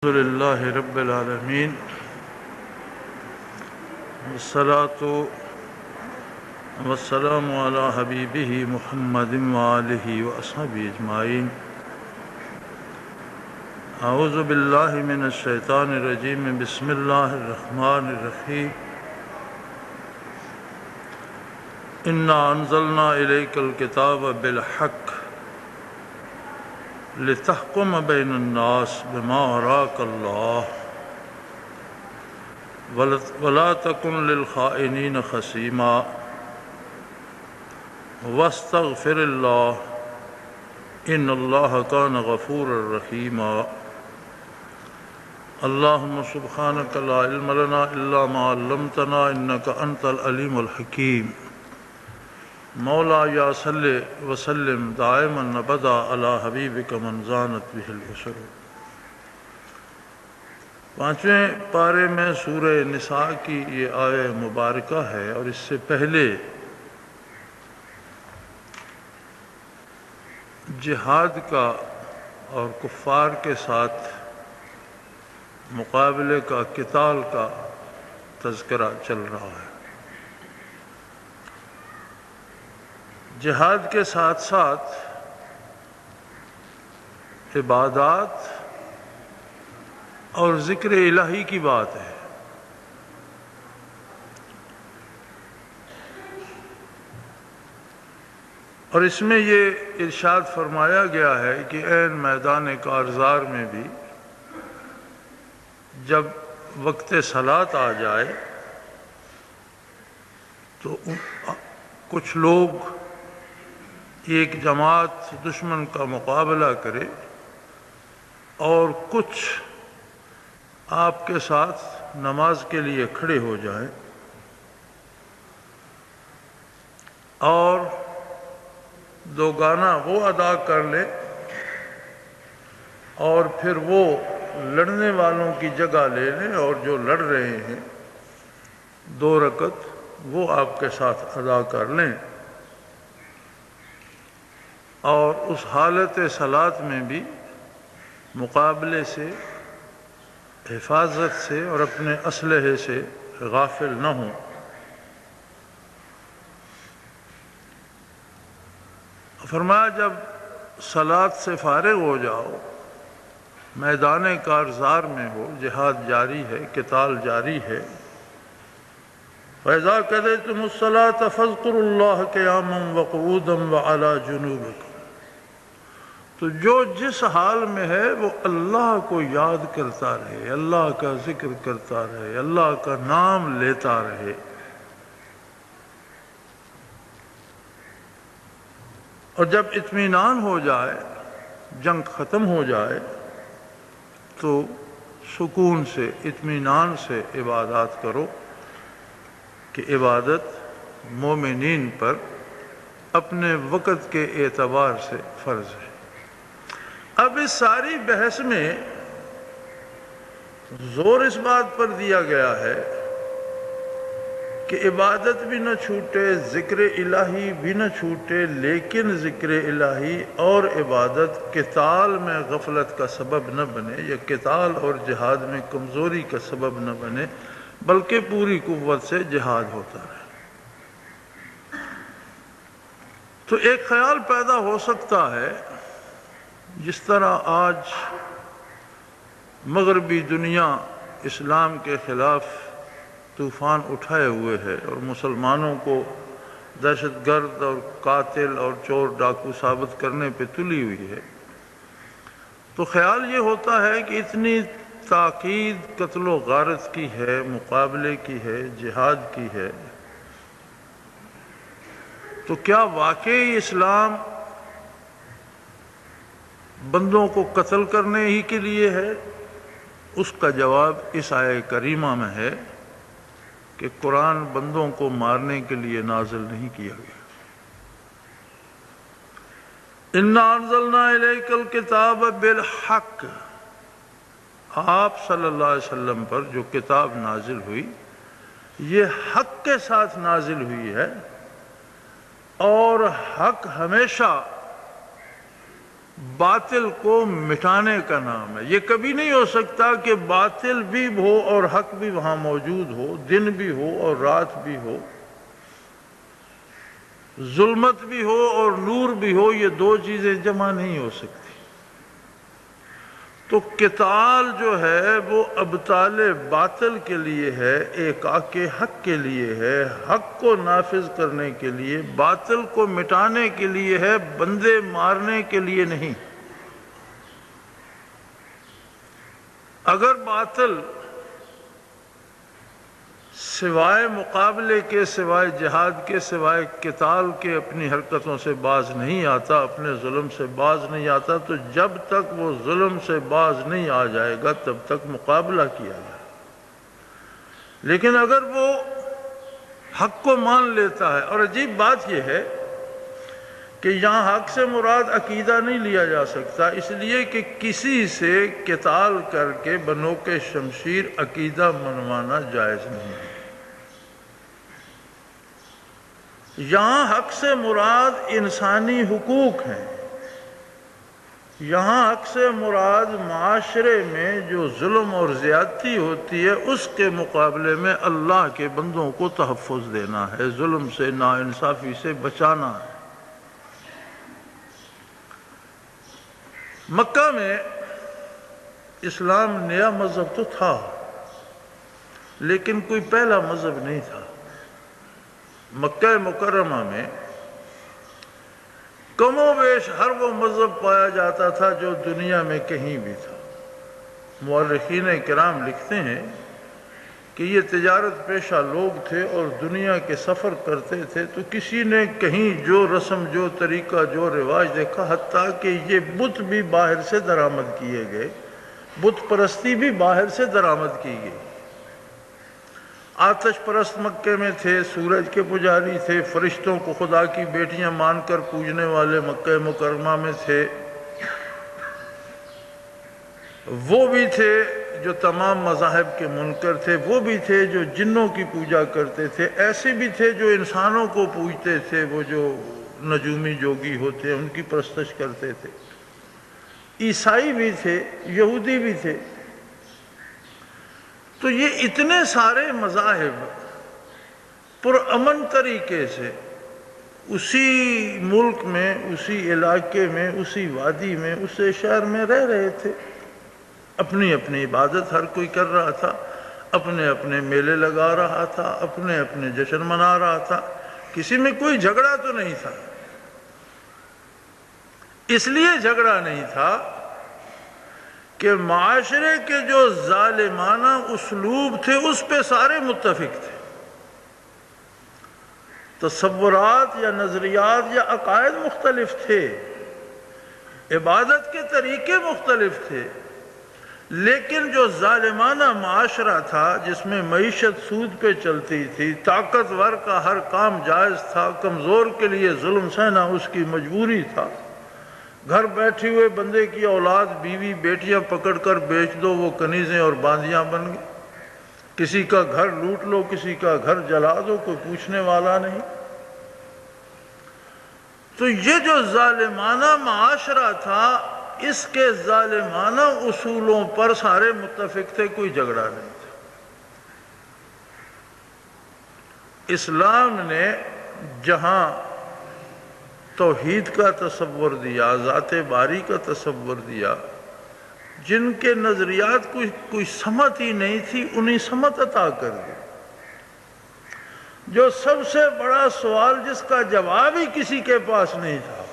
الحمد للہ رب العالمین والصلاة والسلام علی حبیبہ محمد وآلہ وأصحابہ اجمعین۔ اعوذ باللہ من الشیطان الرجیم، بسم اللہ الرحمن الرحیم۔ انا انزلنا الیک الکتاب بالحق لتحکم بین الناس بما اراک اللہ ولا تکن للخائنین خصیما واستغفر اللہ ان اللہ کان غفورا رحیما۔ اللہم سبحانک لا علم لنا الا ما علمتنا انک انت العلیم الحکیم۔ مولا یا صلی وسلم دائما ابدا علی حبیبک من زانت بہ البشر۔ پانچویں پارے میں سورہ نساء کی یہ آیہ مبارکہ ہے، اور اس سے پہلے جہاد کا اور کفار کے ساتھ مقابلے کا، قتال کا تذکرہ چل رہا ہے۔ جہاد کے ساتھ ساتھ عبادات اور ذکر الہی کی بات ہے۔ اور اس میں یہ ارشاد فرمایا گیا ہے کہ عین میدان کارزار میں بھی جب وقت صلاۃ آ جائے تو کچھ لوگ ایک جماعت دشمن کا مقابلہ کرے اور کچھ آپ کے ساتھ نماز کے لیے کھڑے ہو جائیں، اور دو گانا وہ ادا کر لیں، اور پھر وہ لڑنے والوں کی جگہ لے لیں، اور جو لڑ رہے ہیں 2 رکعت وہ آپ کے ساتھ ادا کر لیں، اور اس حالت صلاۃ میں بھی مقابلے سے، حفاظت سے اور اپنے اسلحے سے غافل نہ ہوں۔ فرمایا جب صلاۃ سے فارغ ہو جاؤ، میدان کارزار میں ہو، جہاد جاری ہے، قتال جاری ہے، فَإِذَا قَضَيْتُمُ الصَّلَاةَ فَاذْكُرُوا اللَّهَ قِيَامًا وَقُعُودًا وَعَلَى جُنُوبِكُمْ۔ تو جو جس حال میں ہے وہ اللہ کو یاد کرتا رہے، اللہ کا ذکر کرتا رہے، اللہ کا نام لیتا رہے، اور جب اطمینان ہو جائے، جنگ ختم ہو جائے، تو سکون سے، اطمینان سے عبادات کرو، کہ عبادت مومنین پر اپنے وقت کے اعتبار سے فرض ہے۔ اب اس ساری بحث میں زور اس بات پر دیا گیا ہے کہ عبادت بھی نہ چھوٹے، ذکر الہی بھی نہ چھوٹے، لیکن ذکر الہی اور عبادت قتال میں غفلت کا سبب نہ بنے، یا قتال اور جہاد میں کمزوری کا سبب نہ بنے، بلکہ پوری قوت سے جہاد ہوتا رہے۔ تو ایک خیال پیدا ہو سکتا ہے، جس طرح آج مغربی دنیا اسلام کے خلاف طوفان اٹھائے ہوئے ہے اور مسلمانوں کو دہشت گرد اور قاتل اور چور ڈاکو ثابت کرنے پہ تلی ہوئی ہے، تو خیال یہ ہوتا ہے کہ اتنی تاکید قتل و غارت کی ہے، مقابلے کی ہے، جہاد کی ہے، تو کیا واقعی اسلام بندوں کو قتل کرنے ہی کے لیے ہے؟ اس کا جواب اس آیہ کریمہ میں ہے کہ قرآن بندوں کو مارنے کے لیے نازل نہیں کیا گیا۔ اِنَّا أَنزَلْنَا إِلَيْكَ الْكِتَابَ بِالْحَقِّ، آپ صلی اللہ علیہ وسلم پر جو کتاب نازل ہوئی یہ حق کے ساتھ نازل ہوئی ہے، اور حق ہمیشہ باطل کو مٹانے کا نام ہے۔ یہ کبھی نہیں ہو سکتا کہ باطل بھی ہو اور حق بھی وہاں موجود ہو، دن بھی ہو اور رات بھی ہو، ظلمت بھی ہو اور نور بھی ہو، یہ دو چیزیں جمع نہیں ہو سکتی۔ تو قتال جو ہے وہ ابطال باطل کے لیے ہے، احقاق حق کے لیے ہے، حق کو نافذ کرنے کے لیے، باطل کو مٹانے کے لیے ہے، بندے مارنے کے لیے نہیں۔ اگر باطل سوائے مقابلے کے، سوائے جہاد کے، سوائے قتال کے اپنی حرکتوں سے باز نہیں آتا، اپنے ظلم سے باز نہیں آتا، تو جب تک وہ ظلم سے باز نہیں آ جائے گا تب تک مقابلہ کیا جائے۔ لیکن اگر وہ حق کو مان لیتا ہے، اور عجیب بات یہ ہے کہ یہاں حق سے مراد عقیدہ نہیں لیا جا سکتا، اس لیے کہ کسی سے قتال کر کے بنوق شمشیر عقیدہ منوانا جائز نہیں ہے۔ یہاں حق سے مراد انسانی حقوق ہیں، یہاں حق سے مراد معاشرے میں جو ظلم اور زیادتی ہوتی ہے اس کے مقابلے میں اللہ کے بندوں کو تحفظ دینا ہے، ظلم سے، ناانصافی سے بچانا ہے۔ مکہ میں اسلام نیا مذہب تو تھا لیکن کوئی پہلا مذہب نہیں تھا۔ مکہ مکرمہ میں کم و بیش ہر وہ مذہب پایا جاتا تھا جو دنیا میں کہیں بھی تھا۔ مورخین کرام لکھتے ہیں کہ یہ تجارت پیشہ لوگ تھے اور دنیا کے سفر کرتے تھے، تو کسی نے کہیں جو رسم، جو طریقہ، جو رواج دیکھا، حتیٰ کہ یہ بت بھی باہر سے درآمد کیے گئے، بت پرستی بھی باہر سے درآمد کی گئی۔ آتش پرست مکے میں تھے، سورج کے پجاری تھے، فرشتوں کو خدا کی بیٹیاں مان کر پوجنے والے مکہ مکرمہ میں تھے، وہ بھی تھے جو تمام مذاہب کے منکر تھے، وہ بھی تھے جو جنوں کی پوجا کرتے تھے، ایسے بھی تھے جو انسانوں کو پوجتے تھے، وہ جو نجومی جوگی ہوتے ہیں ان کی پرستش کرتے تھے، عیسائی بھی تھے، یہودی بھی تھے۔ تو یہ اتنے سارے مذاہب پرامن طریقے سے اسی ملک میں، اسی علاقے میں، اسی وادی میں، اسی شہر میں رہ رہے تھے، اپنی اپنی عبادت ہر کوئی کر رہا تھا، اپنے اپنے میلے لگا رہا تھا، اپنے اپنے جشن منا رہا تھا، کسی میں کوئی جھگڑا تو نہیں تھا۔ اس لیے جھگڑا نہیں تھا کہ معاشرے کے جو ظالمانہ اسلوب تھے اس پہ سارے متفق تھے، تصورات یا نظریات یا عقائد مختلف تھے، عبادت کے طریقے مختلف تھے، لیکن جو ظالمانہ معاشرہ تھا جس میں معیشت سود پہ چلتی تھی، طاقتور کا ہر کام جائز تھا، کمزور کے لیے ظلم سہنا اس کی مجبوری تھا، گھر بیٹھے ہوئے بندے کی اولاد، بیوی، بیٹیاں پکڑ کر بیچ دو، وہ کنیزیں اور باندیاں بن گئی، کسی کا گھر لوٹ لو، کسی کا گھر جلا دو، کوئی پوچھنے والا نہیں۔ تو یہ جو ظالمانہ معاشرہ تھا اس کے ظالمانہ اصولوں پر سارے متفق تھے، کوئی جھگڑا نہیں تھا۔ اسلام نے جہاں توحید کا تصور دیا، ذات باری کا تصور دیا، جن کے نظریات کوئی سمت ہی نہیں تھی انہیں سمت عطا کر دی۔ جو سب سے بڑا سوال جس کا جواب ہی کسی کے پاس نہیں تھا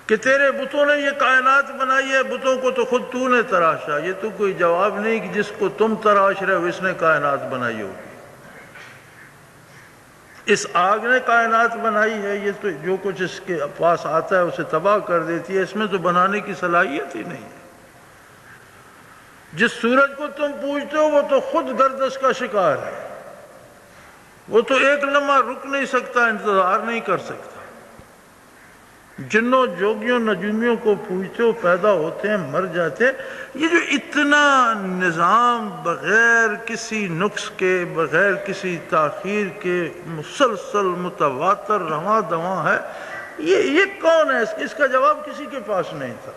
کہ تیرے بتوں نے یہ کائنات بنائی ہے، بتوں کو تو خود تو نے تراشا، یہ تو کوئی جواب نہیں کہ جس کو تم تراش رہے ہو اس نے کائنات بنائی ہوگی، اس آگ نے کائنات بنائی ہے، یہ تو جو کچھ اس کے پاس آتا ہے اسے تباہ کر دیتی ہے، اس میں تو بنانے کی صلاحیت ہی نہیں ہے۔ جس سورج کو تم پوجتے ہو وہ تو خود گردش کا شکار ہے، وہ تو ایک لمحہ رک نہیں سکتا، انتظار نہیں کر سکتا۔ جنوں جوگیوں نجومیوں کو پوجتے ہو، پیدا ہوتے ہیں، مر جاتے ہیں، یہ جو اتنا نظام بغیر کسی نقص کے، بغیر کسی تاخیر کے مسلسل متواتر رواں دواں ہے، یہ کون ہے؟ اس کا جواب کسی کے پاس نہیں تھا۔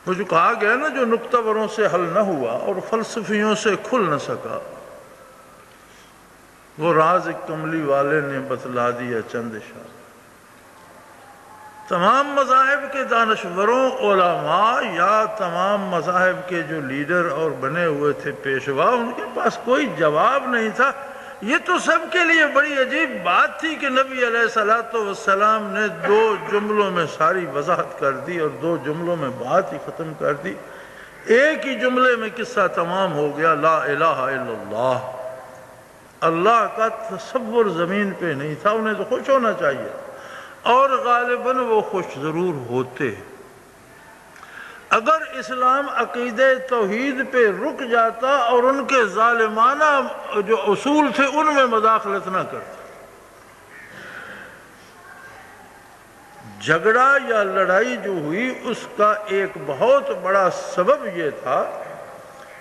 وہ جو کہا گیا نا، جو نکتہ وروں سے حل نہ ہوا اور فلسفیوں سے کھل نہ سکا، وہ راز کملی والے نے بتلا دیا چند اشارے۔ تمام مذاہب کے دانشوروں، علماء یا تمام مذاہب کے جو لیڈر اور بنے ہوئے تھے پیشوا، ان کے پاس کوئی جواب نہیں تھا۔ یہ تو سب کے لیے بڑی عجیب بات تھی کہ نبی علیہ السلام نے 2 جملوں میں ساری وضاحت کر دی اور 2 جملوں میں بات ہی ختم کر دی۔ ایک ہی جملے میں قصہ تمام ہو گیا، لا الہ الا اللہ۔ اللہ کا تصور زمین پہ نہیں تھا، انہیں تو خوش ہونا چاہیے، اور غالباً وہ خوش ضرور ہوتے۔ اگر اسلام عقیدہ توحید پہ رک جاتا اور ان کے ظالمانہ جو اصول تھے ان میں مداخلت نہ کرتا۔ جھگڑا یا لڑائی جو ہوئی اس کا ایک بہت بڑا سبب یہ تھا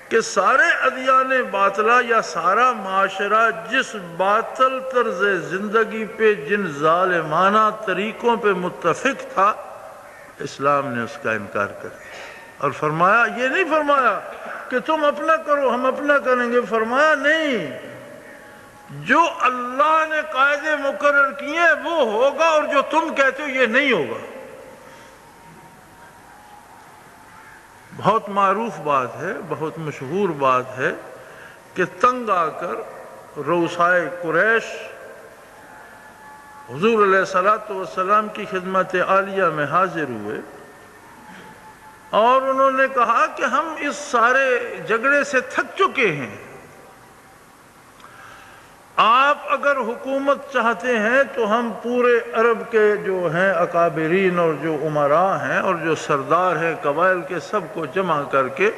کہ سارے ادیان باطلہ یا سارا معاشرہ جس باطل طرز زندگی پہ، جن ظالمانہ طریقوں پہ متفق تھا، اسلام نے اس کا انکار کر دیا اور فرمایا، یہ نہیں فرمایا کہ تم اپنا کرو ہم اپنا کریں گے، فرمایا نہیں، جو اللہ نے قاعدے مقرر کیے وہ ہوگا اور جو تم کہتے ہو یہ نہیں ہوگا۔ بہت معروف بات ہے، بہت مشہور بات ہے کہ تنگ آ کر رؤسائے قریش حضور علیہ السلام کی خدمت عالیہ میں حاضر ہوئے اور انہوں نے کہا کہ ہم اس سارے جھگڑے سے تھک چکے ہیں، آپ اگر حکومت چاہتے ہیں تو ہم پورے عرب کے جو ہیں اکابرین اور جو امراء ہیں اور جو سردار ہیں قبائل کے، سب کو جمع کر کے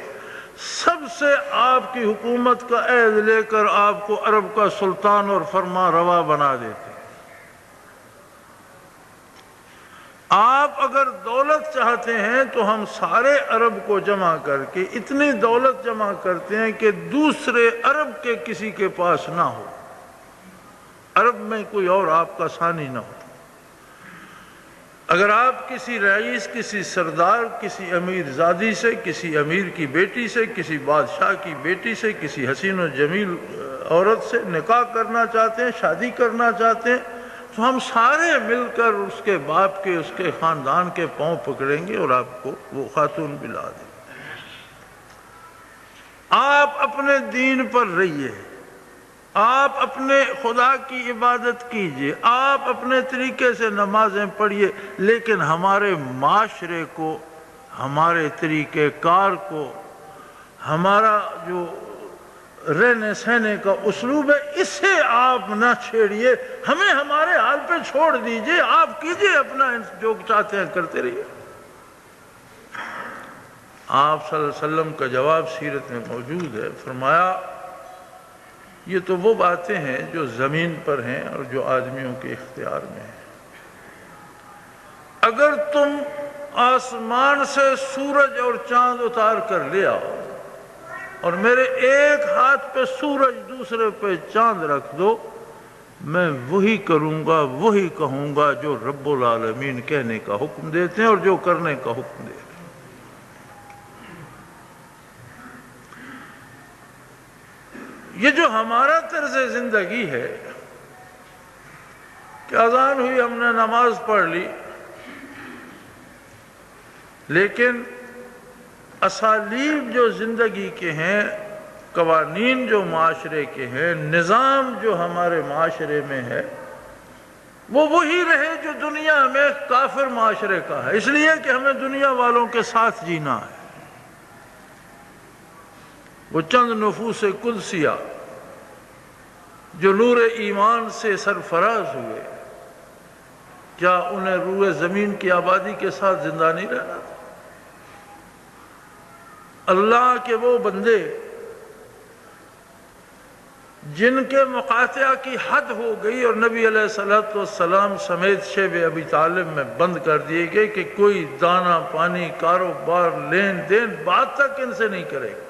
سب سے آپ کی حکومت کا عہد لے کر آپ کو عرب کا سلطان اور فرما روا بنا دیتے۔ آپ اگر دولت چاہتے ہیں تو ہم سارے عرب کو جمع کر کے اتنی دولت جمع کرتے ہیں کہ دوسرے عرب کے کسی کے پاس نہ ہو، عرب میں کوئی اور آپ کا ثانی نہ ہو۔ اگر آپ کسی رئیس، کسی سردار، کسی امیر زادی سے، کسی امیر کی بیٹی سے، کسی بادشاہ کی بیٹی سے، کسی حسین و جمیل عورت سے نکاح کرنا چاہتے ہیں، شادی کرنا چاہتے ہیں، تو ہم سارے مل کر اس کے باپ کے، اس کے خاندان کے پاؤں پکڑیں گے اور آپ کو وہ خاتون دلا دیں گے۔ آپ اپنے دین پر رہیے، آپ اپنے خدا کی عبادت کیجئے، آپ اپنے طریقے سے نمازیں پڑھیے، لیکن ہمارے معاشرے کو، ہمارے طریقہ کار کو، ہمارا جو رہنے سہنے کا اسلوب ہے، اسے آپ نہ چھیڑیے، ہمیں ہمارے حال پہ چھوڑ دیجئے، آپ کیجئے اپنا جو چاہتے ہیں کرتے رہیے۔ آپ صلی اللہ علیہ وسلم کا جواب سیرت میں موجود ہے، فرمایا یہ تو وہ باتیں ہیں جو زمین پر ہیں اور جو آدمیوں کے اختیار میں ہیں۔ اگر تم آسمان سے سورج اور چاند اتار کر لے آؤ اور میرے ایک ہاتھ پہ سورج دوسرے پہ چاند رکھ دو، میں وہی کروں گا، وہی کہوں گا جو رب العالمین کہنے کا حکم دیتے ہیں اور جو کرنے کا حکم دیتے ہیں۔ یہ جو ہمارا طرز زندگی ہے کہ اذان ہوئی ہم نے نماز پڑھ لی، لیکن اسالیب جو زندگی کے ہیں، قوانین جو معاشرے کے ہیں، نظام جو ہمارے معاشرے میں ہے، وہ وہی رہے جو دنیا میں کافر معاشرے کا ہے، اس لیے کہ ہمیں دنیا والوں کے ساتھ جینا ہے۔ وہ چند نفوس قدسیہ جو نور ایمان سے سرفراز ہوئے، کیا انہیں روئے زمین کی آبادی کے ساتھ زندہ نہیں رہنا تھا؟ اللہ کے وہ بندے جن کے مقاطعہ کی حد ہو گئی اور نبی علیہ السلام سمیت شیب ابی طالب میں بند کر دیے گئے کہ کوئی دانہ پانی، کاروبار، لین دین، بات تک ان سے نہیں کرے گا۔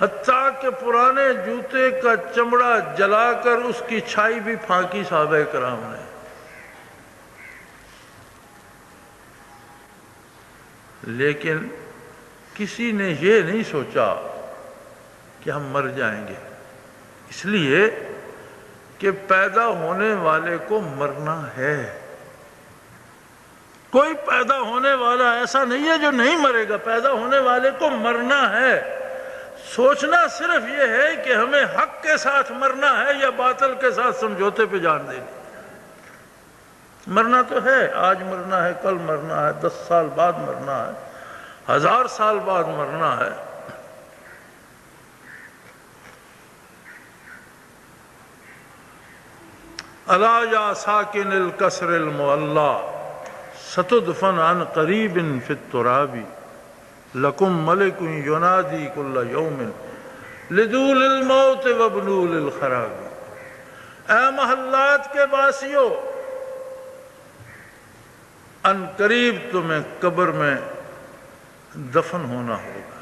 حتیٰ کہ پرانے جوتے کا چمڑا جلا کر اس کی چھائی بھی پھانکی صحابہ کرام نے. لیکن کسی نے یہ نہیں سوچا کہ ہم مر جائیں گے، اس لیے کہ پیدا ہونے والے کو مرنا ہے. کوئی پیدا ہونے والا ایسا نہیں ہے جو نہیں مرے گا، پیدا ہونے والے کو مرنا ہے. سوچنا صرف یہ ہے کہ ہمیں حق کے ساتھ مرنا ہے یا باطل کے ساتھ سمجھوتے پہ جان دینی. مرنا تو ہے، آج مرنا ہے، کل مرنا ہے، 10 سال بعد مرنا ہے، 1000 سال بعد مرنا ہے. الا یا ساکن الکسر المعلی ستدفن عن قریب فی التراب لکم ملک ینادی کل یوم لدول الموت وبنول الخراب. اے محلات کے باسیوں، ان قریب تمہیں قبر میں دفن ہونا ہوگا.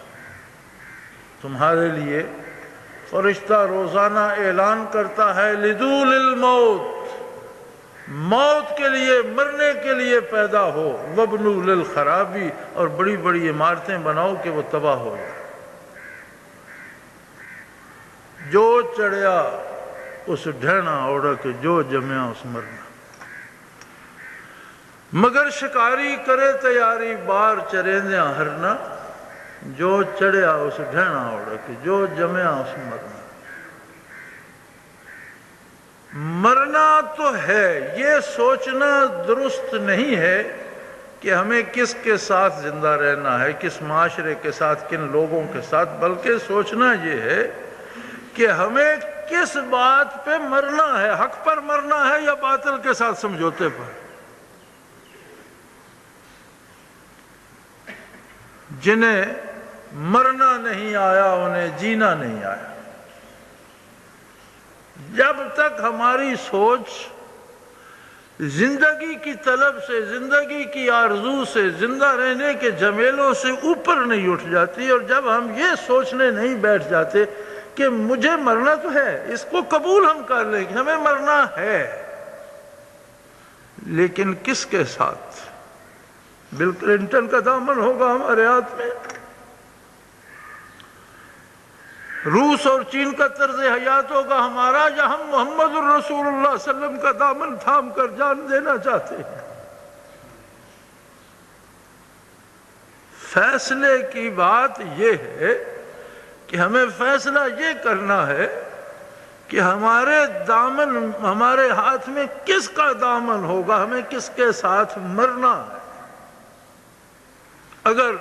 تمہارے لیے فرشتہ روزانہ اعلان کرتا ہے لدول الموت، موت کے لیے، مرنے کے لیے پیدا ہو، وبنول الخرابی، اور بڑی بڑی عمارتیں بناؤ کہ وہ تباہ ہو جائے. جو چڑھیا اس ڈھینا اوڑک، جو جمیا اس مرنا. مگر شکاری کرے تیاری بار چریندیاں ہرنا، جو چڑھیا اس ڈھینا اوڑک، جو جمیا اس مرنا. مرنا تو ہے، یہ سوچنا درست نہیں ہے کہ ہمیں کس کے ساتھ زندہ رہنا ہے، کس معاشرے کے ساتھ، کن لوگوں کے ساتھ، بلکہ سوچنا یہ ہے کہ ہمیں کس بات پہ مرنا ہے، حق پر مرنا ہے یا باطل کے ساتھ سمجھوتے پر. جنہیں مرنا نہیں آیا انہیں جینا نہیں آیا. جب تک ہماری سوچ زندگی کی طلب سے، زندگی کی آرزو سے، زندہ رہنے کے جھمیلوں سے اوپر نہیں اٹھ جاتی، اور جب ہم یہ سوچنے نہیں بیٹھ جاتے کہ مجھے مرنا تو ہے، اس کو قبول ہم کر لیں کہ ہمیں مرنا ہے، لیکن کس کے ساتھ؟ بل کلنٹن کا دامن ہوگا ہمارے ہاتھ میں، روس اور چین کا طرز حیات ہوگا ہمارا، یا ہم محمد الرسول اللہ صلی اللہ علیہ وسلم کا دامن تھام کر جان دینا چاہتے ہیں؟ فیصلے کی بات یہ ہے کہ ہمیں فیصلہ یہ کرنا ہے کہ ہمارے دامن، ہمارے ہاتھ میں کس کا دامن ہوگا، ہمیں کس کے ساتھ مرنا ہے. اگر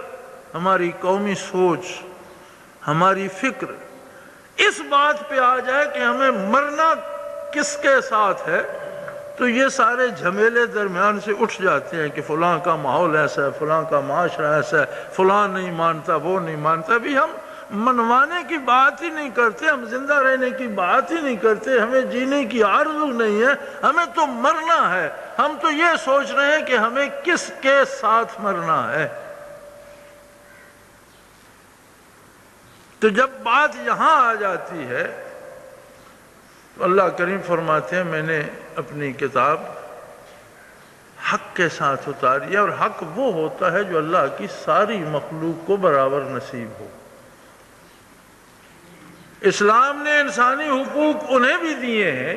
ہماری قومی سوچ، ہماری فکر اس بات پہ آ جائے کہ ہمیں مرنا کس کے ساتھ ہے، تو یہ سارے جھمیلے درمیان سے اٹھ جاتے ہیں کہ فلاں کا ماحول ایسا ہے، فلاں کا معاشرہ ایسا ہے، فلاں نہیں مانتا، وہ نہیں مانتا. ابھی ہم منوانے کی بات ہی نہیں کرتے، ہم زندہ رہنے کی بات ہی نہیں کرتے، ہمیں جینے کی آرزو نہیں ہے، ہمیں تو مرنا ہے. ہم تو یہ سوچ رہے ہیں کہ ہمیں کس کے ساتھ مرنا ہے. تو جب بات یہاں آ جاتی ہے تو اللہ کریم فرماتے ہیں میں نے اپنی کتاب حق کے ساتھ اتاری ہے، اور حق وہ ہوتا ہے جو اللہ کی ساری مخلوق کو برابر نصیب ہو. اسلام نے انسانی حقوق انہیں بھی دیے ہیں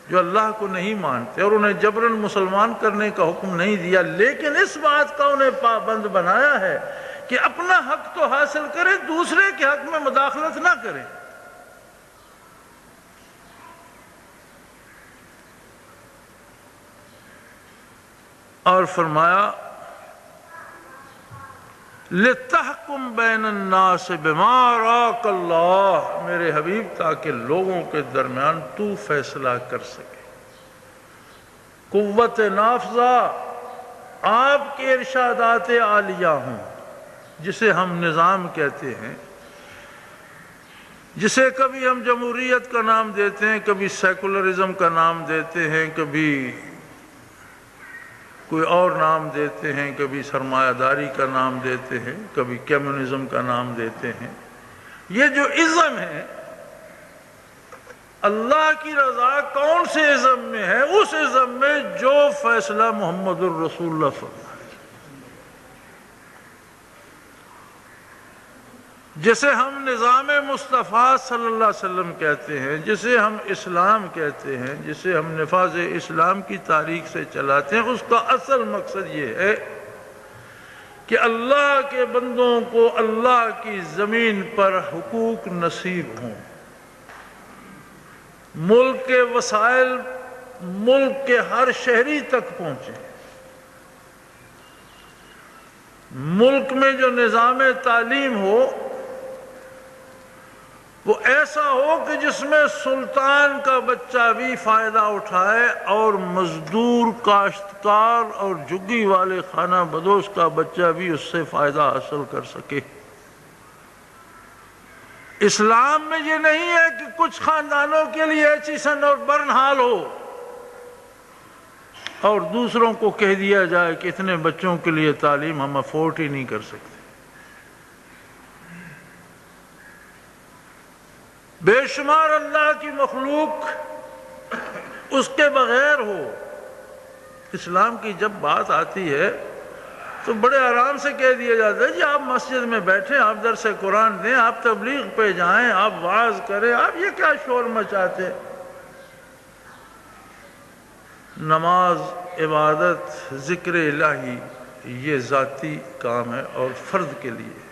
جو اللہ کو نہیں مانتے، اور انہیں جبراً مسلمان کرنے کا حکم نہیں دیا، لیکن اس بات کا انہیں پابند بنایا ہے کہ اپنا حق تو حاصل کریں، دوسرے کے حق میں مداخلت نہ کریں. اور فرمایا لِتَحْكُمْ بَيْنَ النَّاسِ بِمَا أَرَاكَ اللَّهُ، میرے حبیب تاکہ لوگوں کے درمیان تو فیصلہ کر سکے. قوت نافذہ آپ کے ارشادات عالیہ ہوں، جسے ہم نظام کہتے ہیں، جسے کبھی ہم جمہوریت کا نام دیتے ہیں، کبھی سیکولرزم کا نام دیتے ہیں، کبھی کوئی اور نام دیتے ہیں، کبھی سرمایہ داری کا نام دیتے ہیں، کبھی کمیونزم کا نام دیتے ہیں. یہ جو ازم ہے، اللہ کی رضا کون سے ازم میں ہے؟ اس ازم میں جو فیصلہ محمد الرسول اللہ فرمائے، جسے ہم نظام مصطفیٰ صلی اللہ علیہ وسلم کہتے ہیں، جسے ہم اسلام کہتے ہیں، جسے ہم نفاذ اسلام کی تاریخ سے چلاتے ہیں، اس کا اصل مقصد یہ ہے کہ اللہ کے بندوں کو اللہ کی زمین پر حقوق نصیب ہوں، ملک کے وسائل ملک کے ہر شہری تک پہنچیں، ملک میں جو نظام تعلیم ہو وہ ایسا ہو کہ جس میں سلطان کا بچہ بھی فائدہ اٹھائے اور مزدور، کاشتکار اور جھگی والے خانہ بدوش کا بچہ بھی اس سے فائدہ حاصل کر سکے۔ اسلام میں یہ نہیں ہے کہ کچھ خاندانوں کے لیے ایچیسن اور برن ہال ہو اور دوسروں کو کہہ دیا جائے کہ اتنے بچوں کے لیے تعلیم ہم افورڈ ہی نہیں کر سکتے۔ بے شمار اللہ کی مخلوق اس کے بغیر ہو۔ اسلام کی جب بات آتی ہے تو بڑے آرام سے کہہ دیا جاتا ہے جی آپ مسجد میں بیٹھیں، آپ درس قرآن دیں، آپ تبلیغ پہ جائیں، آپ وعظ کریں، آپ یہ کیا شور مچاتے؟ نماز، عبادت، ذکر الہی یہ ذاتی کام ہے اور فرد کے لیے۔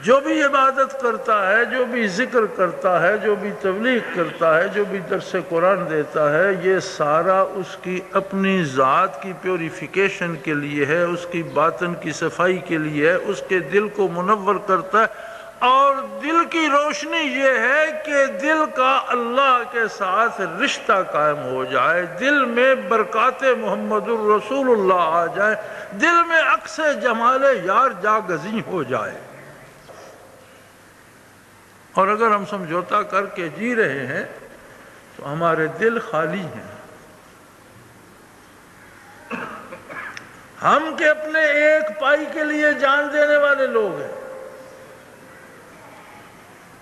جو بھی عبادت کرتا ہے، جو بھی ذکر کرتا ہے، جو بھی تبلیغ کرتا ہے، جو بھی درس قرآن دیتا ہے، یہ سارا اس کی اپنی ذات کی پیوریفیکیشن کے لیے ہے، اس کی باطن کی صفائی کے لیے ہے، اس کے دل کو منور کرتا ہے۔ اور دل کی روشنی یہ ہے کہ دل کا اللہ کے ساتھ رشتہ قائم ہو جائے، دل میں برکات محمد الرسول اللہ آ جائے، دل میں عکس جمال یار جاگزیں ہو جائے۔ اور اگر ہم سمجھوتا کر کے جی رہے ہیں تو ہمارے دل خالی ہیں۔ ہم کہ اپنے ایک پائی کے لیے جان دینے والے لوگ ہیں۔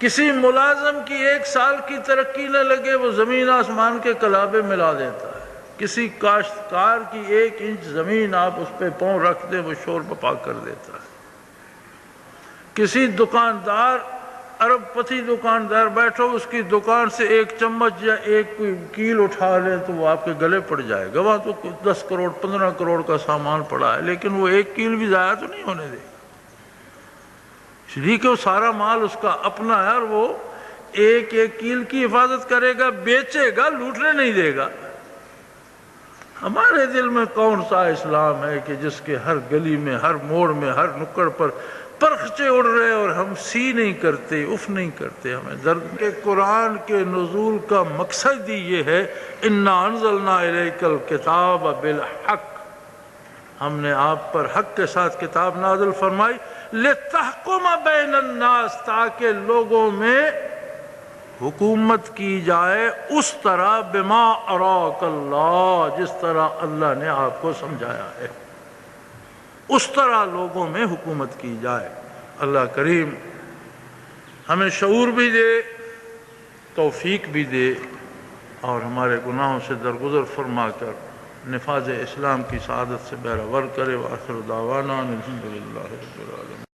کسی ملازم کی 1 سال کی ترقی نہ لگے وہ زمین آسمان کے کلابے ملا دیتا ہے۔ کسی کاشتکار کی 1 انچ زمین آپ اس پہ پاؤں رکھ دیں وہ شور بپا کر دیتا ہے۔ کسی دکاندار، ارب پتی دکاندار بیٹھو، اس کی دکان سے 1 چمچ یا 1 کیل اٹھا لے تو وہ آپ کے گلے پڑ جائے گا۔ وہاں تو 10 کروڑ 15 کروڑ کا سامان پڑا ہے، لیکن وہ 1 کیل بھی ضائع تو نہیں ہونے دے گا، اس لیے کہ وہ سارا مال اس کا اپنا ہے اور وہ 1 کیل کی حفاظت کرے گا، بیچے گا، لوٹنے نہیں دے گا۔ ہمارے دل میں کون سا اسلام ہے کہ جس کے ہر گلی میں، ہر موڑ میں، ہر نکڑ پر پرخچے اڑ رہے اور ہم سی نہیں کرتے، اف نہیں کرتے؟ ہمیں درد کہ قرآن کے نزول کا مقصد ہی یہ ہے، اِنَّا أَنزَلْنَا إِلَيْكَ الْكِتَابَ بِالْحَقِّ، ہم نے آپ پر حق کے ساتھ کتاب نازل فرمائی، لِتَحْكُمَ بَيْنَ النَّاسِ، تاکہ لوگوں میں حکومت کی جائے اس طرح بما اراک اللہ، جس طرح اللہ نے آپ کو سمجھایا ہے، اس طرح لوگوں میں حکومت کی جائے۔ اللہ کریم ہمیں شعور بھی دے، توفیق بھی دے، اور ہمارے گناہوں سے درگزر فرما کر نفاذ اسلام کی سعادت سے بہرہ ور کرے۔ وآخر دعوانا الحمدللہ رب العالمین۔